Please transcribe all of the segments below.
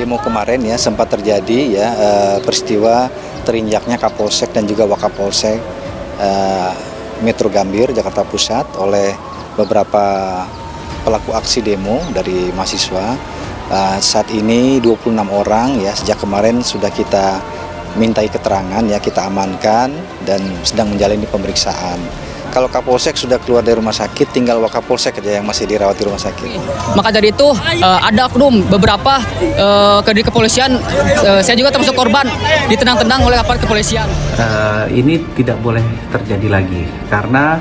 demo kemarin ya sempat terjadi ya peristiwa terinjaknya Kapolsek dan juga Wakapolsek Metro Gambir Jakarta Pusat oleh beberapa pelaku aksi demo dari mahasiswa. Saat ini 26 orang ya, sejak kemarin sudah kita mintai keterangan ya, kita amankan dan sedang menjalani pemeriksaan. Kalau Kapolsek sudah keluar dari rumah sakit, tinggal Wakapolsek aja yang masih dirawat di rumah sakit. Maka dari itu ada oknum beberapa di kepolisian, saya juga termasuk korban, ditendang-tendang oleh aparat kepolisian. Ini tidak boleh terjadi lagi karena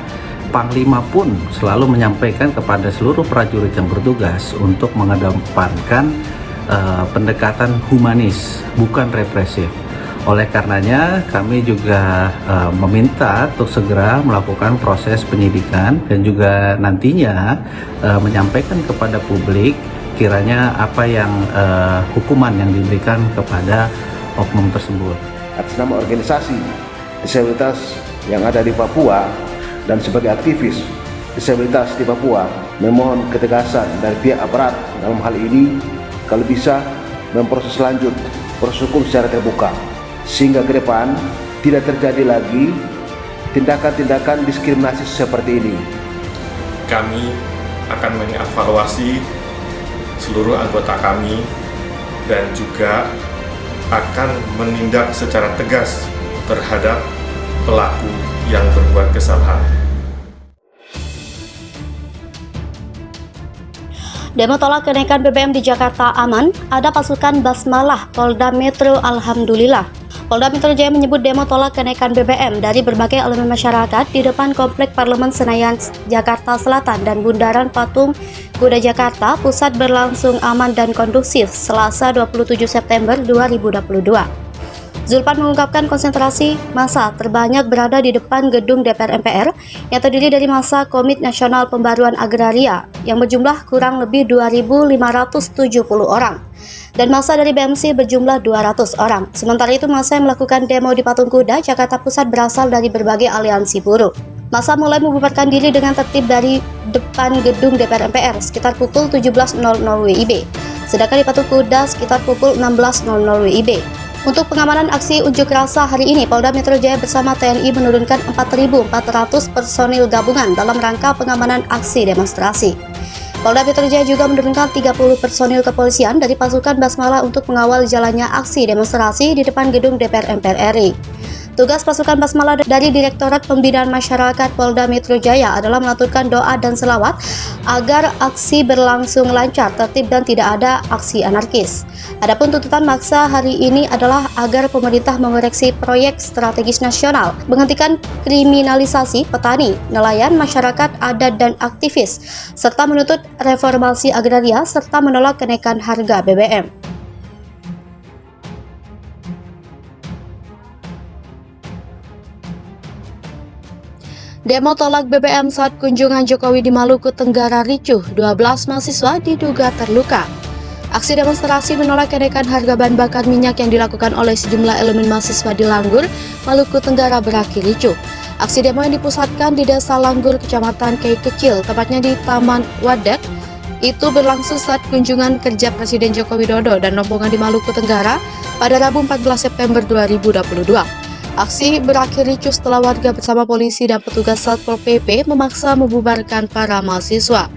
Panglima pun selalu menyampaikan kepada seluruh prajurit yang bertugas untuk mengedepankan pendekatan humanis, bukan represif. Oleh karenanya kami juga meminta untuk segera melakukan proses penyidikan dan juga nantinya menyampaikan kepada publik kiranya apa yang hukuman yang diberikan kepada oknum tersebut. Atas nama organisasi disabilitas yang ada di Papua dan sebagai aktivis disabilitas di Papua, memohon ketegasan dari pihak aparat dalam hal ini kalau bisa memproses lanjut proses hukum secara terbuka, sehingga ke depan tidak terjadi lagi tindakan-tindakan diskriminasi seperti ini. Kami akan mengevaluasi seluruh anggota kami dan juga akan menindak secara tegas terhadap pelaku yang berbuat kesalahan. Demo tolak kenaikan BBM di Jakarta aman, ada pasukan Basmalah Polda Metro. Alhamdulillah. Polda Metro Jaya menyebut demo tolak kenaikan BBM dari berbagai elemen masyarakat di depan Komplek Parlemen Senayan, Jakarta Selatan dan Bundaran Patung Kuda Jakarta Pusat berlangsung aman dan kondusif Selasa 27 September 2022. Zulpan mengungkapkan konsentrasi massa terbanyak berada di depan gedung DPR MPR yang terdiri dari massa Komite Nasional Pembaruan Agraria yang berjumlah kurang lebih 2.570 orang dan massa dari BMC berjumlah 200 orang. Sementara itu massa yang melakukan demo di Patung Kuda Jakarta Pusat berasal dari berbagai aliansi buruh. Massa mulai membubarkan diri dengan tertib dari depan gedung DPR MPR sekitar pukul 17.00 WIB, sedangkan di Patung Kuda sekitar pukul 16.00 WIB. Untuk pengamanan aksi unjuk rasa hari ini, Polda Metro Jaya bersama TNI menurunkan 4.400 personil gabungan dalam rangka pengamanan aksi demonstrasi. Polda Metro Jaya juga menurunkan 30 personil kepolisian dari pasukan Basmalah untuk mengawal jalannya aksi demonstrasi di depan gedung DPR MPR RI. Tugas pasukan Basmalah dari Direktorat Pembinaan Masyarakat Polda Metro Jaya adalah melaturkan doa dan selawat agar aksi berlangsung lancar, tertib dan tidak ada aksi anarkis. Adapun tuntutan maksa hari ini adalah agar pemerintah mengoreksi proyek strategis nasional, menghentikan kriminalisasi petani, nelayan, masyarakat adat dan aktivis, serta menuntut reformasi agraria serta menolak kenaikan harga BBM. Demo tolak BBM saat kunjungan Jokowi di Maluku Tenggara ricuh, 12 mahasiswa diduga terluka. Aksi demonstrasi menolak kenaikan harga bahan bakar minyak yang dilakukan oleh sejumlah elemen mahasiswa di Langgur, Maluku Tenggara berakhir ricuh. Aksi demo yang dipusatkan di Desa Langgur, Kecamatan Kei Kecil, tepatnya di Taman Wadek, itu berlangsung saat kunjungan kerja Presiden Joko Widodo dan rombongan di Maluku Tenggara pada Rabu 14 September 2022. Aksi berakhir ricuh setelah warga bersama polisi dan petugas Satpol PP memaksa membubarkan para mahasiswa.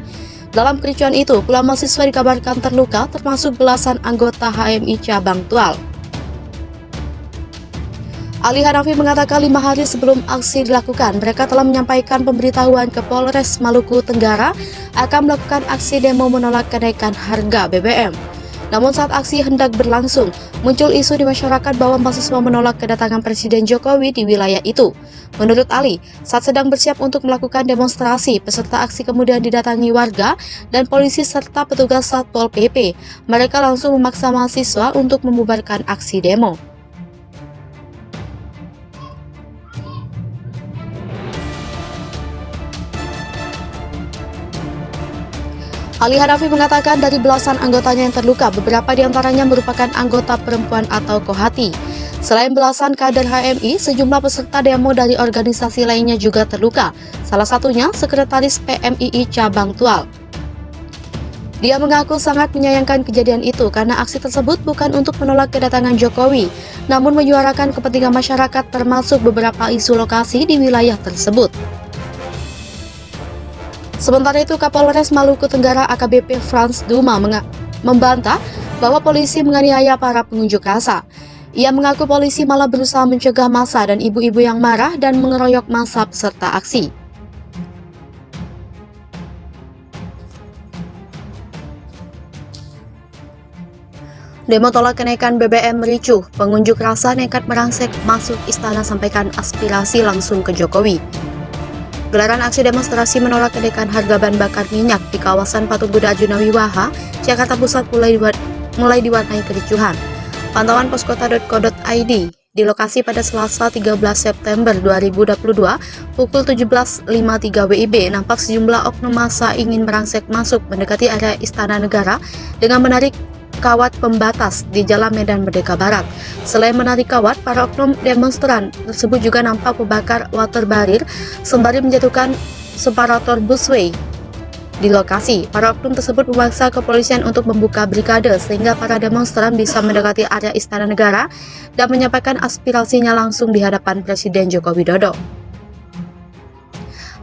Dalam kericuan itu, puluhan mahasiswa dikabarkan terluka, termasuk belasan anggota HMI Cabang Tual. Ali Hanafi mengatakan 5 hari sebelum aksi dilakukan, mereka telah menyampaikan pemberitahuan ke Polres Maluku Tenggara akan melakukan aksi demo menolak kenaikan harga BBM. Namun saat aksi hendak berlangsung, muncul isu di masyarakat bahwa mahasiswa menolak kedatangan Presiden Jokowi di wilayah itu. Menurut Ali, saat sedang bersiap untuk melakukan demonstrasi, peserta aksi kemudian didatangi warga dan polisi serta petugas Satpol PP. Mereka langsung memaksa mahasiswa untuk membubarkan aksi demo. Ali Hanafi mengatakan dari belasan anggotanya yang terluka, beberapa diantaranya merupakan anggota perempuan atau Kohati. Selain belasan kader HMI, sejumlah peserta demo dari organisasi lainnya juga terluka. Salah satunya Sekretaris PMII Cabang Tual. Dia mengaku sangat menyayangkan kejadian itu karena aksi tersebut bukan untuk menolak kedatangan Jokowi, namun menyuarakan kepentingan masyarakat termasuk beberapa isu lokasi di wilayah tersebut. Sementara itu, Kapolres Maluku Tenggara AKBP Frans Duma membantah bahwa polisi menganiaya para pengunjuk rasa. Ia mengaku polisi malah berusaha mencegah massa dan ibu-ibu yang marah dan mengeroyok massa peserta aksi. Demo tolak kenaikan BBM ricuh, pengunjuk rasa nekat merangsek masuk istana sampaikan aspirasi langsung ke Jokowi. Gelaran aksi demonstrasi menolak kenaikan harga bahan bakar minyak di kawasan Patung Kuda Arjuna Wiwaha, Jakarta Pusat mulai diwarnai kericuhan. Pantauan poskota.co.id di lokasi pada Selasa 13 September 2022 pukul 17.53 WIB nampak sejumlah oknum massa ingin merangsek masuk mendekati area Istana Negara dengan menarik kawat pembatas di Jalan Medan Merdeka Barat. Selain menarik kawat, para oknum demonstran tersebut juga nampak membakar water barrier sembari menjatuhkan separator busway di lokasi. Para oknum tersebut memaksa kepolisian untuk membuka brigade sehingga para demonstran bisa mendekati area Istana Negara dan menyampaikan aspirasinya langsung di hadapan Presiden Joko Widodo.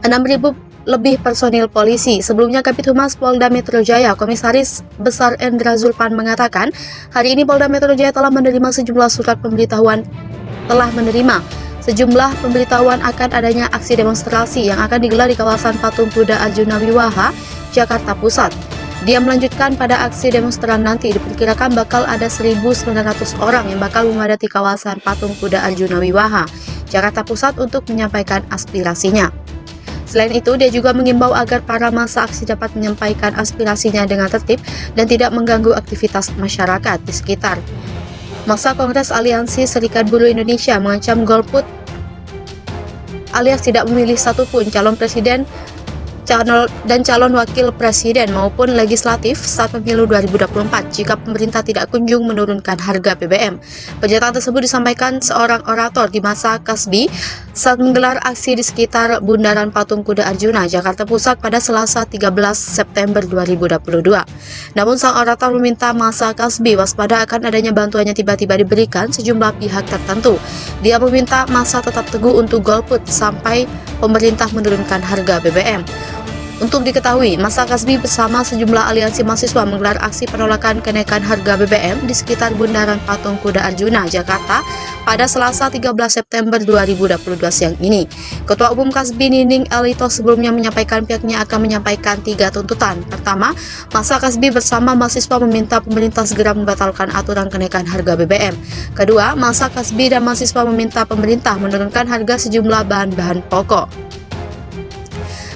6.000 lebih personil polisi. Sebelumnya Kabid Humas Polda Metro Jaya, Komisaris Besar Endra Zulpan mengatakan, hari ini Polda Metro Jaya telah menerima sejumlah pemberitahuan akan adanya aksi demonstrasi yang akan digelar di kawasan Patung Kuda Arjuna Wiwaha, Jakarta Pusat. Dia melanjutkan pada aksi demonstran nanti diperkirakan bakal ada 1.900 orang yang bakal memadati kawasan Patung Kuda Arjuna Wiwaha, Jakarta Pusat untuk menyampaikan aspirasinya. Selain itu, dia juga mengimbau agar para massa aksi dapat menyampaikan aspirasinya dengan tertib dan tidak mengganggu aktivitas masyarakat di sekitar. Massa Kongres Aliansi Serikat Buruh Indonesia mengancam golput alias tidak memilih satupun calon presiden dan calon wakil presiden maupun legislatif saat pemilu 2024 jika pemerintah tidak kunjung menurunkan harga BBM. Pernyataan tersebut disampaikan seorang orator di masa Kasbi saat menggelar aksi di sekitar Bundaran Patung Kuda Arjuna, Jakarta Pusat pada Selasa 13 September 2022. Namun sang orator meminta masa Kasbi waspada akan adanya bantuan yang tiba-tiba diberikan sejumlah pihak tertentu. Dia meminta masa tetap teguh untuk golput sampai pemerintah menurunkan harga BBM. Untuk diketahui, massa Kasbi bersama sejumlah aliansi mahasiswa menggelar aksi penolakan kenaikan harga BBM di sekitar Bundaran Patung Kuda Arjuna, Jakarta pada Selasa 13 September 2022 siang ini. Ketua Umum Kasbi Nining Elito sebelumnya menyampaikan pihaknya akan menyampaikan 3 tuntutan. Pertama, massa Kasbi bersama mahasiswa meminta pemerintah segera membatalkan aturan kenaikan harga BBM. Kedua, massa Kasbi dan mahasiswa meminta pemerintah menurunkan harga sejumlah bahan-bahan pokok.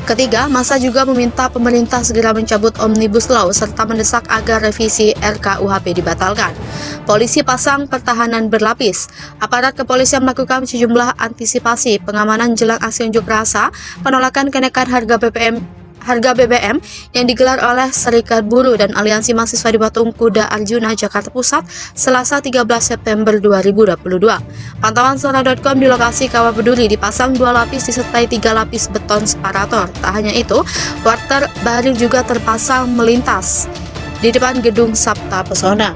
Ketiga, massa juga meminta pemerintah segera mencabut Omnibus Law serta mendesak agar revisi RKUHP dibatalkan. Polisi pasang pertahanan berlapis. Aparat kepolisian melakukan sejumlah antisipasi pengamanan jelang aksi unjuk rasa penolakan kenaikan harga BBM yang digelar oleh Serikat Buruh dan Aliansi Mahasiswa di Patung Kuda Arjuna, Jakarta Pusat, Selasa 13 September 2022. Pantauan Sora.com di lokasi Kawah Peduli dipasang 2 lapis disertai 3 lapis beton separator. Tak hanya itu, water barrier juga terpasang melintas di depan gedung Sabta Pesona.